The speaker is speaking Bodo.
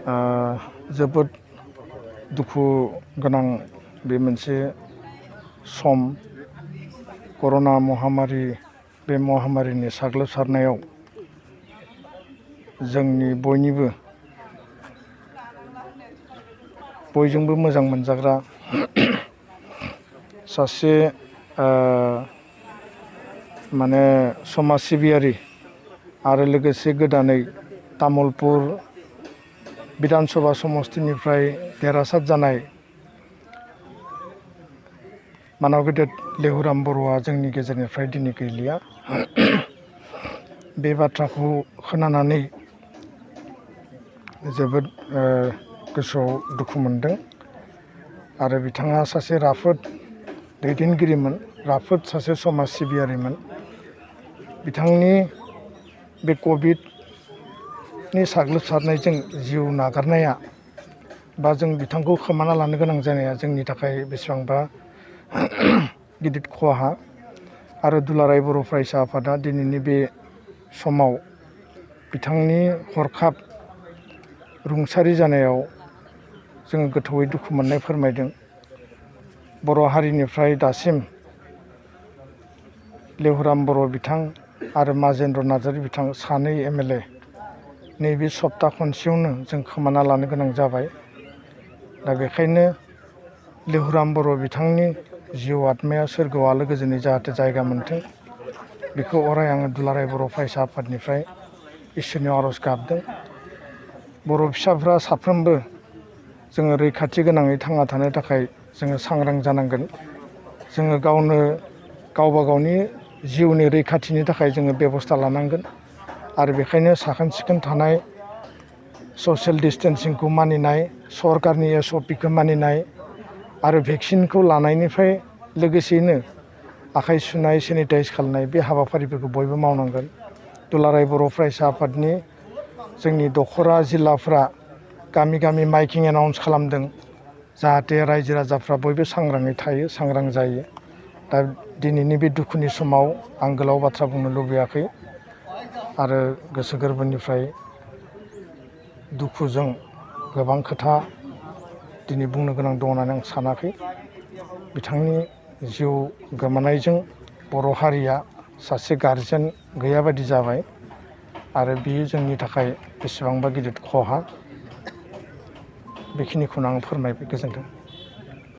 जोबोद दुखु गोनां बे मोनसे सम कर'ना महामारी बे महामारिनि साग्लोबसारनायाव जोंनि बयजोंबो मोजां मोनजाग्रा सासे माने समाज सिबियारि आरो लोगोसे गोदानै तामुलपुर विधानसभा समस्तिनिफ्राय देरहासार जानाय मानाव गेदेर लेहुराम बर'आ जोंनि गेजेरनिफ्राय दिनै गैलिया। बे बाथ्राखौ खोनानानै जोबोद गोसोआव दुखु मोनदों आरो बिथाङा सासे राफोद दैदेनगिरिमोन, राफोद सासे समाज सिबियारिमोन। बिथांनि बे कभिडनि साग्लोबसारनायजों जिउ नागारनाया बा जों बिथांखौ खोमाना लानो गोनां जानाया जोंनि थाखाय बेसेबांबा गिदिर खहा आरो दुलाराय बर' फरायसा आफादा दिनैनि बे समाव बिथांनि हरखाब रुंसारि जानायाव जोङो गोथौयै दुखु मोननाय फोरमायदों। बर' हारिनिफ्राय दासिम लेहुराम बर' बिथां आरो माजेन्द्र नार्जारि बिथां सानै MLA नैबे सप्ता खनसेयावनो जों खोमाना लानो गोनां जाबाय। दा बेखायनो लेहुराम बर' बिथांनि जिउ आत्माया सोरगोआव आलो गोजोनै जाहाथे जायगा मोनथों, बेखौ अराय आङो दुलाराय बर' फरायसा आफादनिफ्राय इसोरनियाव आर'ज गाबदों। बर' फिसाफ्रा साफ्रोमबो जोङो रैखाथि गोनाङै थांना थानो थाखाय जोङो सांग्रां जानांगोन। जोङो गावबा गावनि जिउनि रैखाथिनि थाखाय जोङो बेबस्था लानांगोन आरो बेखायनो साखोन सिखोन थानाय, ससियेल डिस्टेन्सिंखौ मानिनाय, सरकारनि SOPखौ मानिनाय आरो भेक्सिनखौ लानायनिफ्राय लोगोसेयैनो आखाइ सुनाय, सेनिटाइज खालामनाय बे हाबाफारिफोरखौ बयबो मावनांगोन। दुलाराय बर' फरायसा आफादनि जोंनि दख'रा जिल्लाफ्रा गामि गामि माइकिं एनाउन्स खालामदों जाहाथे रायजो राजाफ्रा बयबो सांग्राङै थायो, सांग्रां जायो। दा दिनैनि बे दुखुनि समाव आं गोलाव बाथ्रा बुंनो लुबैयाखै आरो गोसो गोरबोनिफ्राय दुखुजों गोबां खोथा दिनै बुंनो गोनां दं होननानै आं सानाखै। बिथांनि जिउ गोमानायजों बर' हारिया सासे गारजेन गैया बायदि जाबाय आरो बियो जोंनि थाखाय बेसेबांबा गिदिर खहा। बेखिनिखौनो आं फोरमायबाय। गोजोन्थों।